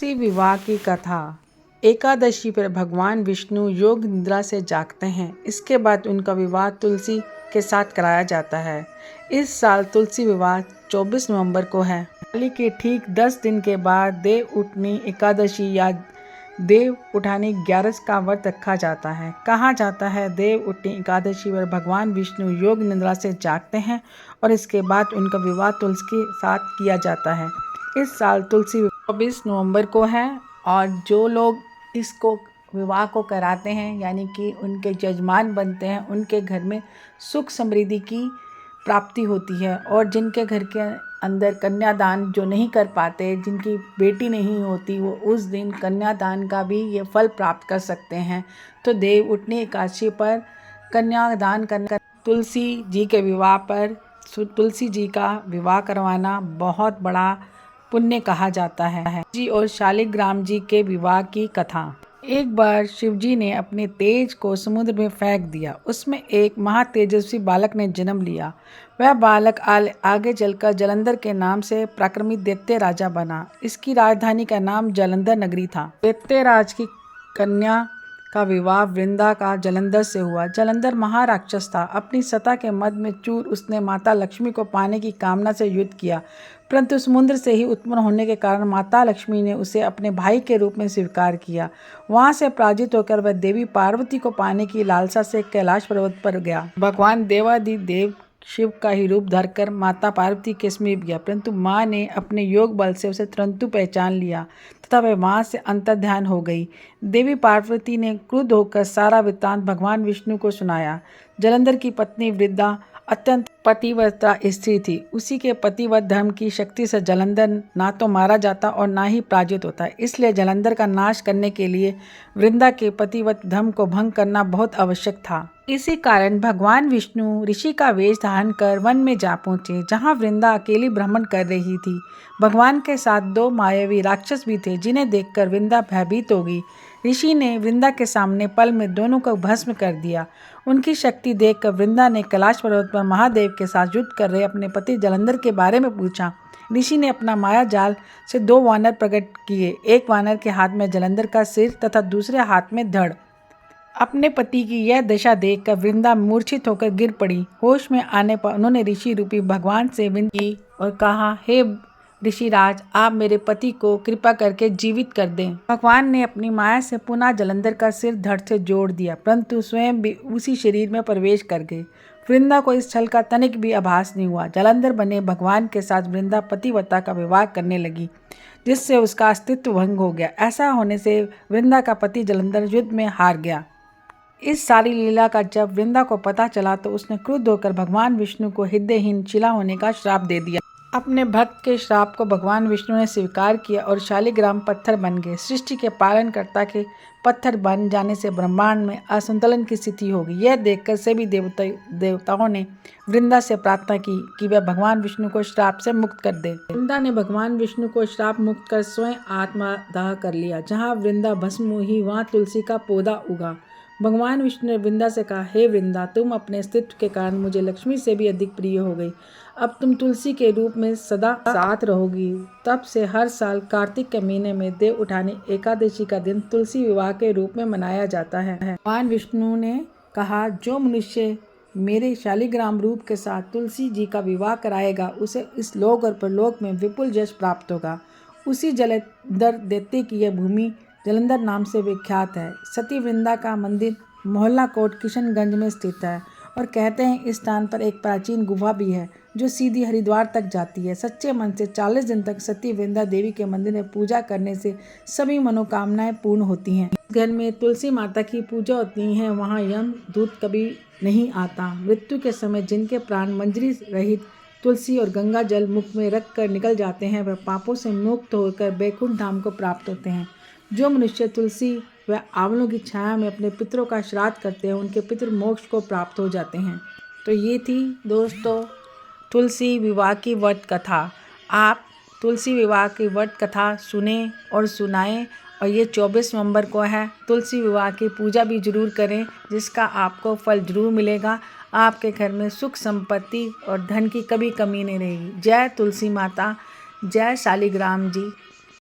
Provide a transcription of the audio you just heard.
तुलसी विवाह की कथा। एकादशी पर भगवान विष्णु योग निद्रा से जागते हैं। इसके बाद उनका विवाह तुलसी के साथ कराया जाता है। इस साल तुलसी विवाह 24 नवंबर को है। दिवाली के ठीक 10 दिन के बाद देव उठनी एकादशी या देव उठानी 11 का व्रत रखा जाता है। कहा जाता है देव उठनी एकादशी पर भगवान विष्णु योग निद्रा से जागते हैं और इसके बाद उनका विवाह तुलसी के साथ किया जाता है। इस साल तुलसी 24 नवंबर को है और जो लोग इसको विवाह को कराते हैं यानी कि उनके जजमान बनते हैं, उनके घर में सुख समृद्धि की प्राप्ति होती है। और जिनके घर के अंदर कन्यादान जो नहीं कर पाते, जिनकी बेटी नहीं होती, वो उस दिन कन्यादान का भी ये फल प्राप्त कर सकते हैं। तो देव उठनी एकादशी पर कन्यादान करना, तुलसी जी के विवाह पर तुलसी जी का विवाह करवाना बहुत बड़ा पुण्य कहा जाता है। जी और शालिग्राम जी के विवाह की कथा। एक बार शिवजी ने अपने तेज को समुद्र में फेंक दिया। उसमें एक महातेजस्वी बालक ने जन्म लिया। वह बालक आगे चलकर जालंधर के नाम से प्राक्रमित दैत्य राजा बना। इसकी राजधानी का नाम जालंधर नगरी था। दैत्य राज की कन्या का विवाह वृंदा का जालंधर से हुआ। जालंधर महाराक्षस था। अपनी सत्ता के मद में चूर उसने माता लक्ष्मी को पाने की कामना से युद्ध किया, परंतु समुद्र से ही उत्पन्न होने के कारण माता लक्ष्मी ने उसे अपने भाई के रूप में स्वीकार किया। वहां से पराजित होकर वह देवी पार्वती को पाने की लालसा से कैलाश पर्वत पर गया। भगवान देवाधिदेव शिव का ही रूप धरकर माता पार्वती के समीप गया, परंतु माँ ने अपने योग बल से उसे तुरंत पहचान लिया तथा वह वहां से अंतर्ध्यान हो गई। देवी पार्वती ने क्रुद्ध होकर सारा वृत्तांत भगवान विष्णु को सुनाया। जालंधर की पत्नी वृंदा अत्यंत पतिव्रता स्त्री थी। उसी के पतिव्रत धर्म की शक्ति से जालंधर ना तो मारा जाता और ना ही पराजित होता। इसलिए जालंधर का नाश करने के लिए वृंदा के पतिव्रत धर्म को भंग करना बहुत आवश्यक था। इसी कारण भगवान विष्णु ऋषि का वेश धारण कर वन में जा पहुंचे, जहां वृंदा अकेली भ्रमण कर रही थी। भगवान के साथ 2 मायावी राक्षस भी थे, जिन्हें देखकर वृंदा भयभीत हो गई। ऋषि ने वृंदा के सामने पल में दोनों को भस्म कर दिया। उनकी शक्ति देखकर वृंदा ने कैलाश पर्वत पर महादेव के साथ युद्ध कर रहे अपने पति जालंधर के बारे में पूछा। ऋषि ने अपना माया जाल से 2 वानर प्रकट किए। एक वानर के हाथ में जालंधर का सिर तथा दूसरे हाथ में धड़। अपने पति की यह दशा देखकर वृंदा मूर्छित होकर गिर पड़ी। होश में आने पर उन्होंने ऋषि रूपी भगवान से विनती की और कहा, हे ऋषिराज, आप मेरे पति को कृपा करके जीवित कर दें। भगवान ने अपनी माया से पुनः जालंधर का सिर धड़ से जोड़ दिया, परंतु स्वयं भी उसी शरीर में प्रवेश कर गए। वृंदा को इस छल का तनिक भी आभास नहीं हुआ। जालंधर बने भगवान के साथ वृंदा पतिव्रता का विवाह करने लगी, जिससे उसका अस्तित्व भंग हो गया। ऐसा होने से वृंदा का पति जालंधर युद्ध में हार गया। इस सारी लीला का जब वृंदा को पता चला तो उसने क्रुद्ध होकर भगवान विष्णु को हृदयहीन शिला होने का श्राप दे दिया। अपने भक्त के श्राप को भगवान विष्णु ने स्वीकार किया और शालिग्राम पत्थर बन गए। सृष्टि के पालनकर्ता के पत्थर बन जाने से ब्रह्मांड में असंतुलन की स्थिति हो गई। यह देखकर सभी देवताओं ने वृंदा से प्रार्थना की कि वह भगवान विष्णु को श्राप से मुक्त कर दे। वृंदा ने भगवान विष्णु को श्राप मुक्त कर स्वयं आत्मदाह कर लिया। जहाँ वृंदा भस्म हुई वहाँ तुलसी का पौधा उगा। भगवान विष्णु ने वृंदा से कहा, हे वृंदा, तुम अपने अस्तित्व के कारण मुझे लक्ष्मी से भी अधिक प्रिय हो गई। अब तुम तुलसी के रूप में सदा साथ रहोगी। तब से हर साल कार्तिक के महीने में देव उठानी एकादशी का दिन तुलसी विवाह के रूप में मनाया जाता है। भगवान विष्णु ने कहा, जो मनुष्य मेरे शालिग्राम रूप के साथ तुलसी जी का विवाह कराएगा, उसे इस लोक और परलोक में विपुल यश प्राप्त होगा। उसी जालंधर दैत्य की यह भूमि जालंधर नाम से विख्यात है। सती वृंदा का मंदिर मोहल्ला कोट किशनगंज में स्थित है और कहते हैं इस स्थान पर एक प्राचीन गुफा भी है जो सीधी हरिद्वार तक जाती है। सच्चे मन से 40 दिन तक सती वृंदा देवी के मंदिर में पूजा करने से सभी मनोकामनाएं पूर्ण होती हैं। घर में तुलसी माता की पूजा होती है, वहाँ यम दूत कभी नहीं आता। मृत्यु के समय जिनके प्राण मंजरी रहित तुलसी और गंगा जल मुख में रख कर निकल जाते हैं, वह पापों से मुक्त होकर बैकुंठ धाम को प्राप्त होते हैं। जो मनुष्य तुलसी व आंवलों की छाया में अपने पितरों का श्राद्ध करते हैं, उनके पितृ मोक्ष को प्राप्त हो जाते हैं। तो ये थी दोस्तों तुलसी विवाह की व्रत कथा। आप तुलसी विवाह की व्रत कथा सुने और सुनाएं और ये 24 नवंबर को है। तुलसी विवाह की पूजा भी जरूर करें, जिसका आपको फल जरूर मिलेगा। आपके घर में सुख संपत्ति और धन की कभी कमी नहीं रहेगी। जय तुलसी माता, जय शालिग्राम जी।